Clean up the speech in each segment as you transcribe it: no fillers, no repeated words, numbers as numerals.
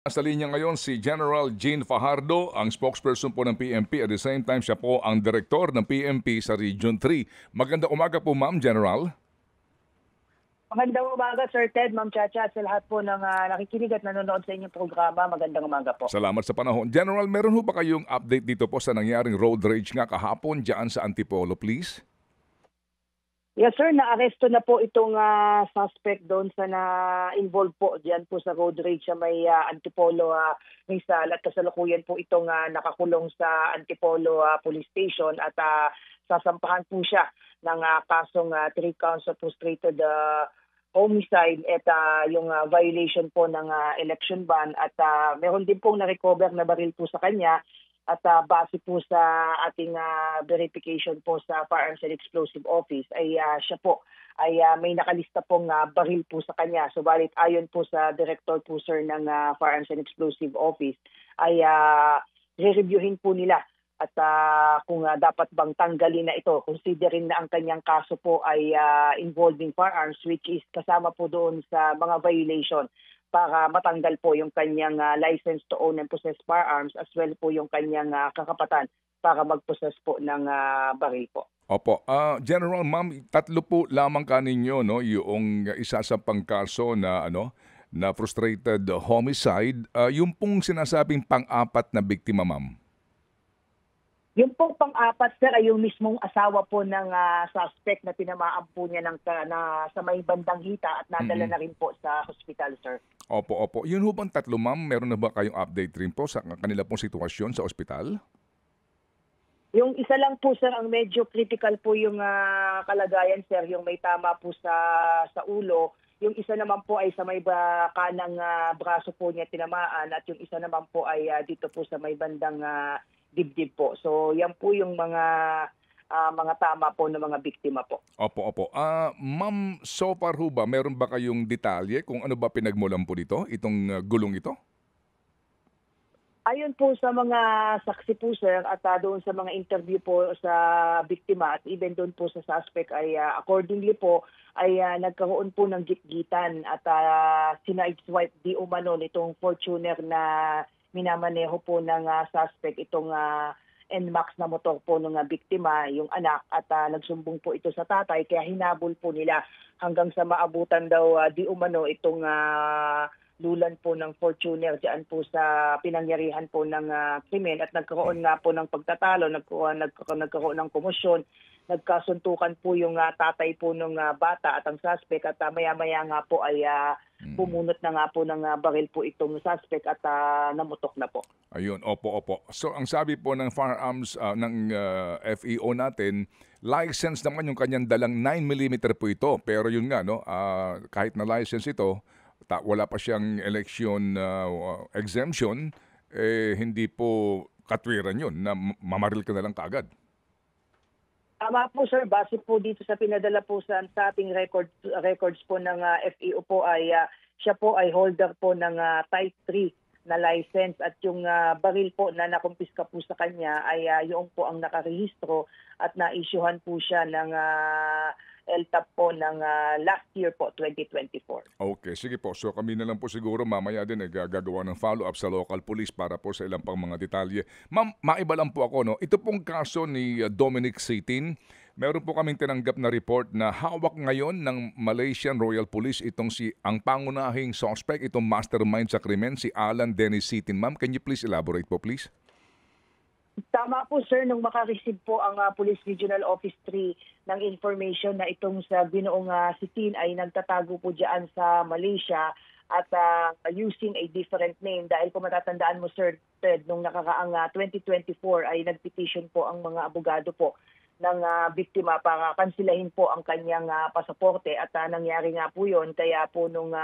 Sa linya ngayon si General Jean Fajardo, ang spokesperson po ng PNP. At the same time, siya po ang direktor ng PNP sa Region 3. Magandang umaga po, Ma'am General. Magandang umaga, Sir Ted, Ma'am Chacha, at sa lahat po ng nakikinig at nanonood sa inyong programa. Magandang umaga po. Salamat sa panahon. General, meron ho ba kayong update dito po sa nangyaring road rage nga kahapon dyan sa Antipolo, please? Yes, sir, naaresto na po itong suspect doon sa na-involve po diyan po sa road rage sa may Antipolo, Rizal, at kasalukuyan po itong nakakulong sa Antipolo Police Station at sasampahan po siya ng kasong 3 counts of frustrated homicide at yung violation po ng election ban at meron din pong na-recover na baril po sa kanya. At base po sa ating verification po sa Firearms and Explosive Office ay siya po ay may nakalista pong baril po sa kanya. Subalit ayon po sa Director po sir ng Firearms and Explosive Office ay re-reviewin po nila at kung dapat bang tanggalin na ito, considering na ang kanyang kaso po ay involving firearms which is kasama po doon sa mga violation para matanggal po yung kanyang license to own and possess firearms as well po yung kanyang kakapatan para mag-possess po ng baril po. Opo. General, Ma'am, tatlo po lamang kaninyo, no, yung isa sa pangkaso na na frustrated homicide. Yung pong sinasabing pang-apat na biktima, Ma'am. Yung pong pang-apat, sir, ay yung mismong asawa po ng suspect na tinamaan po niya sa may bandang hita at nadala na rin po sa hospital, sir. Opo, opo. Yun ho bang tatlo, Ma'am? Meron na ba kayong update rin po sa kanila pong sitwasyon sa ospital? Yung isa lang po, sir, ang medyo critical po yung kalagayan, sir, yung may tama po sa ulo. Yung isa naman po ay sa may kanang braso po niya tinamaan at yung isa naman po ay dito po sa may bandang dibdib po. So yan po yung mga tama po ng mga biktima po. Opo, opo. Ma'am, so far ho ba, meron ba kayong detalye kung ano ba pinagmulan po dito, itong gulong ito? Ayon po sa mga saksi po, sir, at doon sa mga interview po sa biktima at even doon po sa suspect ay accordingly po ay nagkaroon po ng gitgitan at sinideswipe di umano nitong Fortuner na minamaneho po ng suspect itong NMAX na motor po ng biktima, yung anak, at nagsumbong po ito sa tatay kaya hinabol po nila hanggang sa maabutan daw di umano itong lulan po ng Fortuner diyan po sa pinangyarihan po ng krimen at nagkaroon nga po ng pagtatalo, nagkaroon ng komosyon, nagkasuntukan po yung tatay po ng bata at ang suspect at maya-maya nga po ay pumunot na nga po ng baril po itong suspect at namutok na po. Ayun, opo, opo. So ang sabi po ng firearms ng FEO natin, license naman yung kanyang dalang 9mm po ito. Pero yun nga, no, kahit na license ito, wala pa siyang election exemption, hindi po katwiran yun na mamaril ka na lang kaagad. Tama po, sir, base po dito sa pinadala po sa ating records po ng FEO po ay siya po ay holder po ng Type 3 na license at yung baril po na nakumpiska po sa kanya ay yung po ang nakarehistro at na-issuehan po siya ng LTAP po ng last year po, 2024. Okay, sige po. So kami na lang po siguro mamaya din gagawa ng follow-up sa local police para po sa ilang pang mga detalye. Ma'am, maiba lang po ako, no? Ito pong kaso ni Dominic Sitin, meron po kaming tinanggap na report na hawak ngayon ng Malaysian Royal Police ang pangunahing suspect, itong mastermind sa krimen, si Alan Dennis Sitin. Ma'am, can you please elaborate po, please? Tama po, sir, nung makareceive po ang Police Regional Office 3 ng information na itong sa Ginoong Sitin ay nagtatago po dyan sa Malaysia at using a different name. Dahil kung matatandaan mo, sir Ted, nung nakakaang 2024 ay nagpetition po ang mga abogado po ng biktima para kansilahin po ang kanyang pasaporte at nangyari nga po yun. Kaya po nung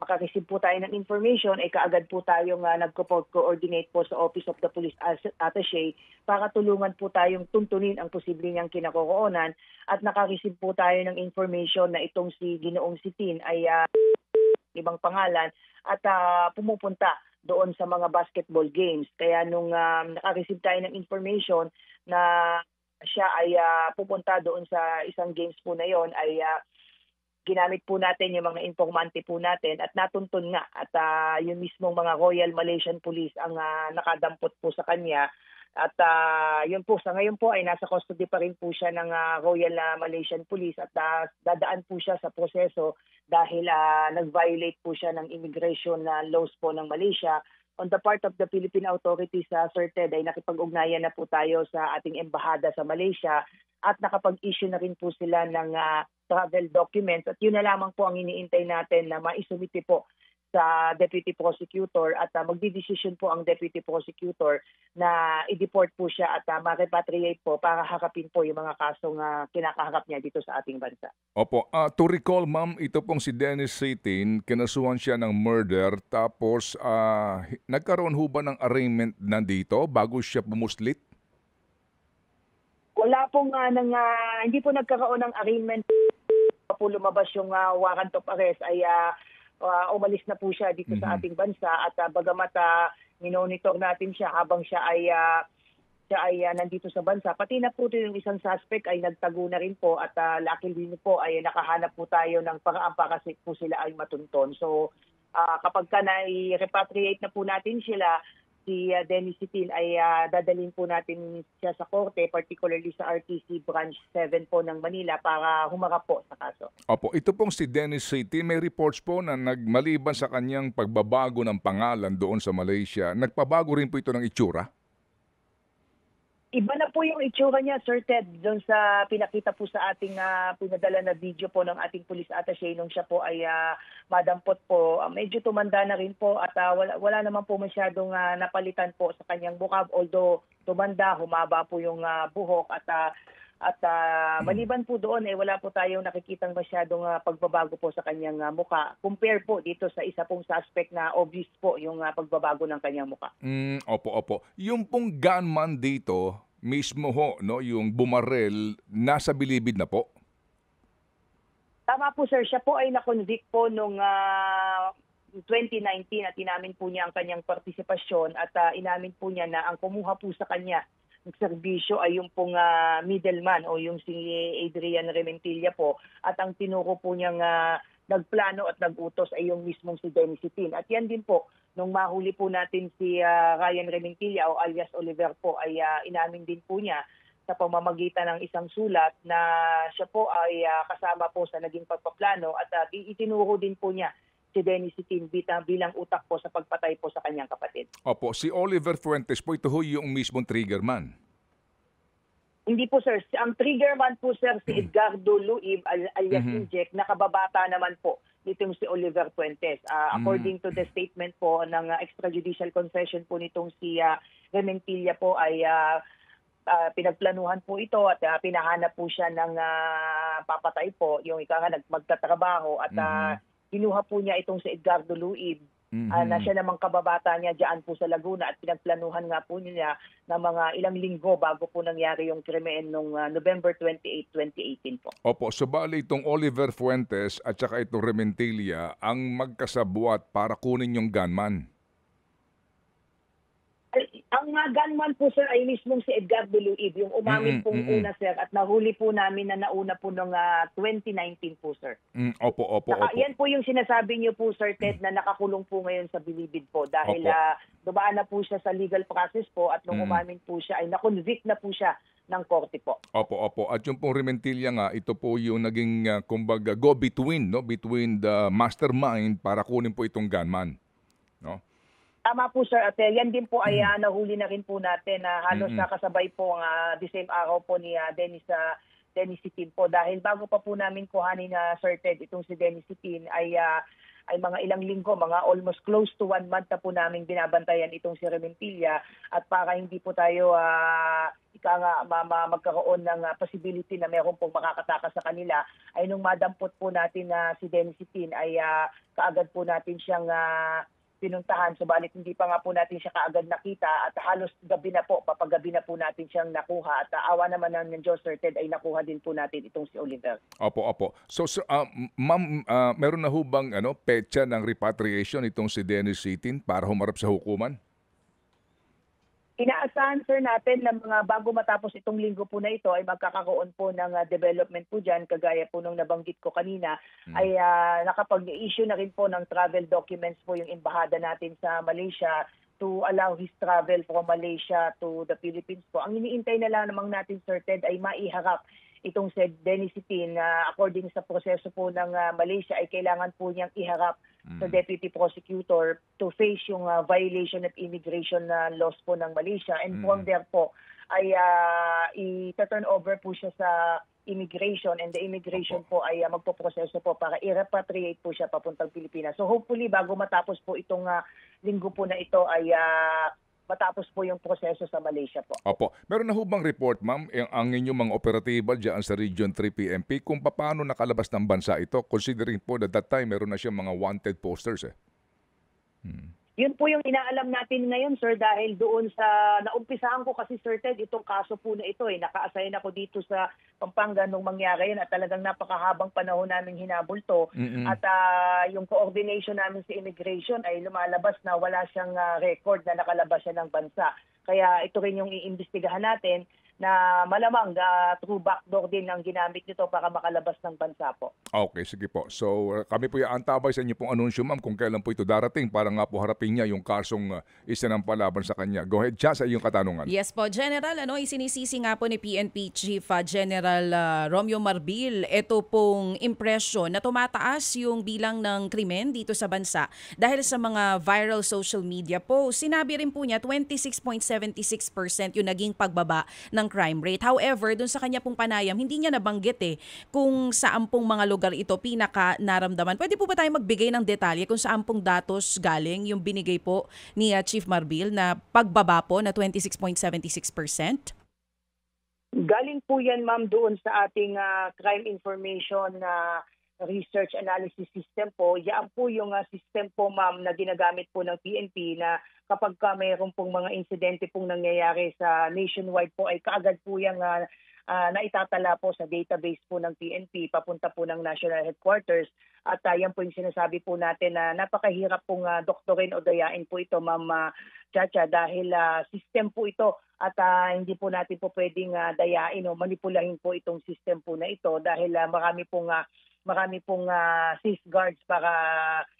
makareceive po tayo ng information, ay kaagad po tayong nagko-coordinate po sa Office of the Police Attaché para tulungan po tayong tuntunin ang posible niyang kinakoroonan at nakareceive po tayo ng information na itong si Ginoong Sitin ay ibang pangalan at pumupunta doon sa mga basketball games. Kaya nung nakareceive tayo ng information na siya ay pupunta doon sa isang games po na yon ay ginamit po natin yung mga informante po natin at natuntun nga at yung mismong mga Royal Malaysian Police ang nakadampot po sa kanya. At yun po, sa ngayon po ay nasa custody pa rin po siya ng Royal Malaysian Police at dadaan po siya sa proseso dahil nag-violate po siya ng immigration laws po ng Malaysia. On the part of the Philippine authorities, Sir Ted, ay nakipag-ugnayan na po tayo sa ating embahada sa Malaysia at nakapag-issue na rin po sila ng travel documents at yun na lamang po ang iniintay natin na maisumite po sa Deputy Prosecutor at magdidesisyon po ang Deputy Prosecutor na i-deport po siya at ma-repatriate po para harapin po yung mga kasong kinakaharap niya dito sa ating bansa. Opo, to recall ma'am, ito pong si Dennis Saitin, kinasuhan siya ng murder tapos nagkaroon ho ba ng arraignment nandito bago siya pumuslit? Wala pong hindi po nagkaroon ng arraignment po lumabas yung warrant of arrest ay umalis na po siya dito sa ating bansa at bagamat minonitor natin siya habang siya ay nandito sa bansa. Pati na po yung isang suspect ay nagtago na rin po at luckily po ay nakahanap po tayo ng paraan para po sila ay matunton. So kapag na-repatriate na po natin sila, si Dennis Saitin ay dadalhin po natin siya sa korte, particularly sa RTC Branch 7 po ng Manila para humarap po sa kaso. Opo, ito pong si Dennis Saitin, may reports po na maliban sa kanyang pagbabago ng pangalan doon sa Malaysia, nagpabago rin po ito ng itsura? Iba na po yung itsura niya, Sir Ted, doon sa pinakita po sa ating pinadala na video po ng ating police attaché nung siya po ay madampot po. Medyo tumanda na rin po at wala naman po masyadong napalitan po sa kanyang mukha. Although tumanda, humaba po yung buhok at maliban po doon wala po tayong nakikitang masyadong pagbabago po sa kanyang mukha. Compare po dito sa isa pong suspect na obvious po yung pagbabago ng kanyang mukha. Opo. Yung pong gunman dito, mismo ho, no, yung bumarel, nasa bilibid na po? Tama po, sir. Siya po ay na-convict po nung 2019 at inamin po niya ang kanyang partisipasyon at inamin po niya na ang kumuha po sa kanya ng serbisyo ay yung pong middleman o yung si Adrian Rementilla po at ang tinuro po niyang nagplano at nagutos ay yung mismong si Dennis Saitin. At yan din po, nung mahuli po natin si Ryan Rementilla o alias Oliver po ay inamin din po niya sa pamamagitan ng isang sulat na siya po ay kasama po sa naging pagpaplano at itinuro din po niya si Dennis Saitin bilang utak po sa pagpatay po sa kanyang kapatid. Opo, si Oliver Fuentes po, ito ho yung mismong triggerman. Hindi po, sir. Ang triggerman po, sir, si Edgardo Luib alias Injek, nakababata naman po nitong si Oliver Fuentes. According to the statement po ng extrajudicial confession po nitong si Rementilla po ay pinagplanuhan po ito at pinahanap po siya ng papatay po, yung magtatrabaho at kinuha po niya itong si Edgardo Luib na siya namang kababata niya diyan po sa Laguna at pinagplanuhan nga po niya na mga ilang linggo bago po nangyari yung krimen noong November 28, 2018 po. Opo, so bali itong Oliver Fuentes at saka itong Rementilla ang magkasabwat para kunin yung gunman. Ang gunman po, sir, ay mismong si Edgardo Luib, yung umamin pong una, sir, at nahuli po namin na nauna po noong 2019 po, sir. Opo. Yan po yung sinasabi niyo po, Sir Ted, na nakakulong po ngayon sa bilibid po dahil dumaan na po siya sa legal process po at nung umamin po siya ay na-convict na po siya ng korte po. Opo. At yung pong Rementilla nga, ito po yung naging kumbaga go-between, no? Between the mastermind para kunin po itong gunman. No? Tama po, sir. At yan din po ay nahuli na rin po natin na halos nakasabay po the same araw po ni Dennis Saitin po. Dahil bago pa po namin kuhanin na Sir Ted itong si Dennis Saitin ay mga ilang linggo, mga almost close to 1 month na po namin binabantayan itong si Rementilla at para hindi po tayo magkaroon ng possibility na meron pong makakatakas sa kanila ay nung madampot po natin na si Dennis Saitin ay kaagad po natin siyang pinuntahan, subalit hindi pa nga po natin siya kaagad nakita at halos gabi na po, papagabi na po natin siyang nakuha at awa naman ng Diyos, Sir Ted, ay nakuha din po natin itong si Oliver. Opo. So ma'am, meron na ho bang petsa ng repatriation itong si Dennis Saitin para humarap sa hukuman? Inaasahan sir natin na mga bago matapos itong linggo po na ito ay magkakaroon po ng development po diyan, kagaya po nung nabanggit ko kanina ay nakapag-issue na rin po ng travel documents po yung embahada natin sa Malaysia to allow his travel from Malaysia to the Philippines po. Ang iniintay na lang namang natin Sir Ted ay maiharap itong si Dennis Sitin na according sa proseso po ng Malaysia ay kailangan po niyang iharap sa deputy prosecutor to face yung violation of immigration laws po ng Malaysia, and from there po ay i-turn over po siya sa immigration, and the immigration po ay magpoproseso po para i-repatriate po siya papuntang Pilipinas. So hopefully bago matapos po itong linggo po na ito ay matapos po yung proseso sa Malaysia po. Opo. Meron na ho bang report, ma'am, ang inyong mga operatiba dyan sa Region 3 PNP kung paano nakalabas ng bansa ito, considering po that time meron na siyang mga wanted posters eh? Yun po yung inaalam natin ngayon, sir, dahil doon sa naumpisahan ko kasi, Sir Ted, itong kaso po na ito naka-assign ako dito sa Pampanga nung mangyari yun at talagang napakahabang panahon namin hinabol to. At yung coordination namin sa immigration ay lumalabas na wala siyang record na nakalabas siya ng bansa. Kaya ito rin yung iimbestigahan natin na malamang true backdoor din ang ginamit nito para makalabas ng bansa po. Okay, sige po. So kami po aantabay sa inyo pong anunsyo, ma'am, kung kailan po ito darating para nga po harapin niya yung kasong isinampalaban sa kanya. Go ahead, Cha, sa iyong katanungan. Yes po, General, isinisisi nga po ni PNP Chief General Romeo Marbil ito pong impression na tumataas yung bilang ng krimen dito sa bansa dahil sa mga viral social media posts. Sinabi rin po niya 26.76% yung naging pagbaba ng crime rate. However, dun sa kanya pong panayam, hindi niya nabanggit kung saan pong mga lugar ito pinaka naramdaman. Pwede po ba tayo magbigay ng detalye kung saan pong datos galing yung binigay po ni Chief Marbil na pagbaba po na 26.76%? Galing po yan, ma'am, doon sa ating crime information research analysis system po. Yan po yung system po, ma'am, na ginagamit po ng PNP na kapag mayroon pong mga insidente pong nangyayari sa nationwide po ay kaagad po yung naitatala po sa database po ng PNP papunta po ng national headquarters. At yan po yung sinasabi po natin na napakahirap pong doktorin o dayain po ito, ma'am Chacha, dahil system po ito at hindi po natin po pwedeng dayain o manipulahin po itong system po na ito dahil marami pong safeguards para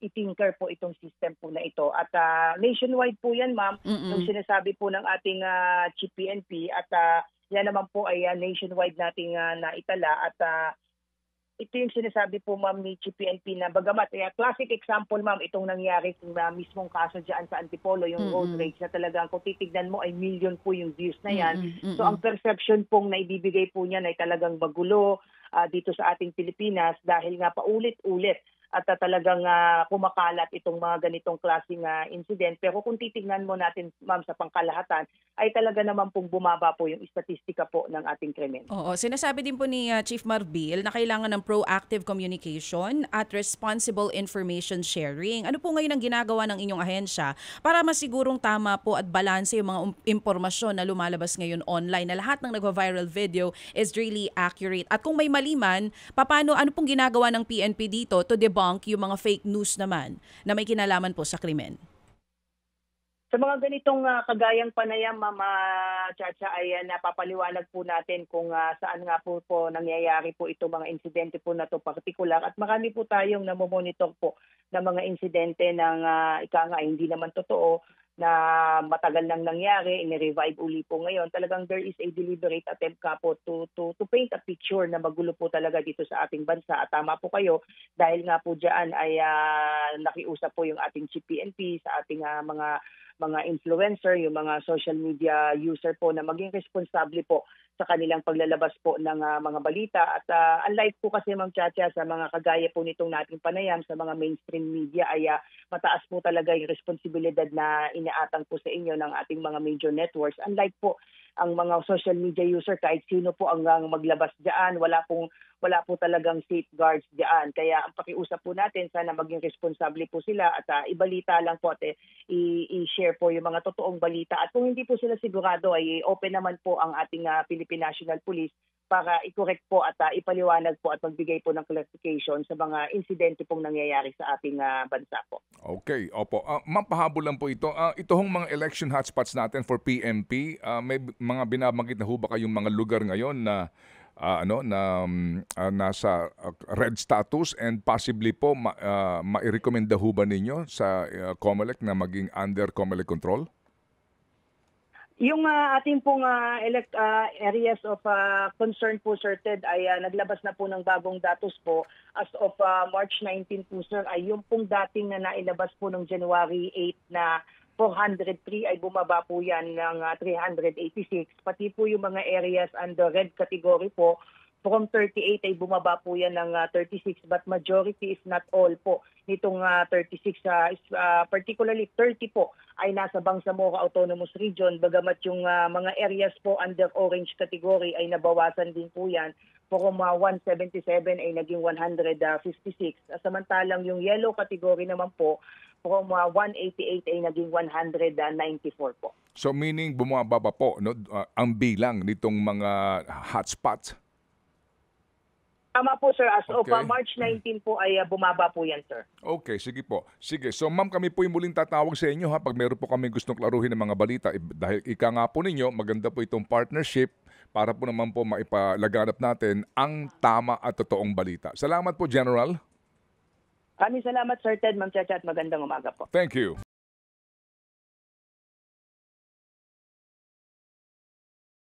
itinker po itong system po na ito. At nationwide po yan, ma'am, yung sinasabi po ng ating Chief PNP at yan naman po ay nationwide nating naitala at ito yung sinasabi po, ma'am, ni Chief PNP na bagamat, classic example, ma'am, itong nangyari sa mismong kaso dyan sa Antipolo, yung road rage na talagang kung titignan mo ay million po yung views na yan. So ang perception pong naibibigay po niyan ay talagang magulo dito sa ating Pilipinas dahil nga paulit-ulit at talagang kumakalat itong mga ganitong klaseng incident. Pero kung titignan mo natin, ma'am, sa pangkalahatan, ay talaga naman pong bumaba po yung statistika po ng ating krimen. Oo, sinasabi din po ni Chief Marbil na kailangan ng proactive communication at responsible information sharing. Ano po ngayon ang ginagawa ng inyong ahensya para masigurong tama po at balanse yung mga impormasyon na lumalabas ngayon online na lahat ng nagva-viral video is really accurate? At kung may mali man, ano pong ginagawa ng PNP dito to debunk yung mga fake news naman na may kinalaman po sa krimen? Sa mga ganitong kagayang panayam, Mama Chacha, ay napapaliwanag po natin kung saan nga po nangyayari po itong mga insidente po na to particular. At marami po tayong namomonitor po ng mga insidente ng hindi naman totoo na matagal nang nangyari, in-revive uli po ngayon. Talagang there is a deliberate attempt ka po to paint a picture na magulo po talaga dito sa ating bansa. At tama po kayo, dahil nga po dyan ay nakiusap po yung ating Chief PNP sa ating mga influencer, yung mga social media user po na maging responsable po sa kanilang paglalabas po ng mga balita. At unlike po kasi, Ma'am Chacha, sa mga kagaya po nitong nating panayam sa mga mainstream media ay mataas po talaga yung responsibilidad na inaatang po sa inyo ng ating mga major networks. Unlike po ang mga social media user, kahit sino po ang maglabas diyan, wala po talagang safeguards diyan. Kaya ang pakiusap po natin, sana maging responsable po sila at ibalita lang po at i-share po yung mga totoong balita. At kung hindi po sila sigurado, ay open naman po ang ating Philippine National Police para i-correct po at ipaliwanag po at magbigay po ng clarification sa mga insidente pong nangyayari sa ating bansa po. Okay, opo. Ma'am, pahabol lang po ito. Ito hong mga election hotspots natin for PNP, may mga binabanggit na ho ba kayong mga lugar ngayon na nasa red status and possibly po mai-recommenda ho ba ninyo sa COMELEC na maging under COMELEC control? Yung ating pong areas of concern po, Sir Ted, ay naglabas na po ng bagong datos po as of March 19 po, Sir, ay yung pong dating na nailabas po ng January 8 na 403 ay bumaba po yan ng 386. Pati po yung mga areas under red category po, from 38 ay bumaba po yan ng 36, but majority if not all po nitong 36, particularly 30 po ay nasa Bangsamoro Autonomous Region, bagamat yung mga areas po under orange category ay nabawasan din po yan. From 177 ay naging 156. Samantalang yung yellow category naman po, from 188 ay naging 194 po. So meaning bumababa po ang bilang nitong mga hotspots? Tama po, sir. As of Okay. March 19 po ay bumaba po yan, sir. Okay, sige po. Sige, so ma'am, kami po yung muling tatawag sa inyo ha pag meron po kami gustong klaruhin ng mga balita. Dahil ika nga po ninyo, maganda po itong partnership para po naman po maipalaganap natin ang tama at totoong balita. Salamat po, General. Maraming salamat, Sir Ted, Ma'am Chacha, at magandang umaga po. Thank you.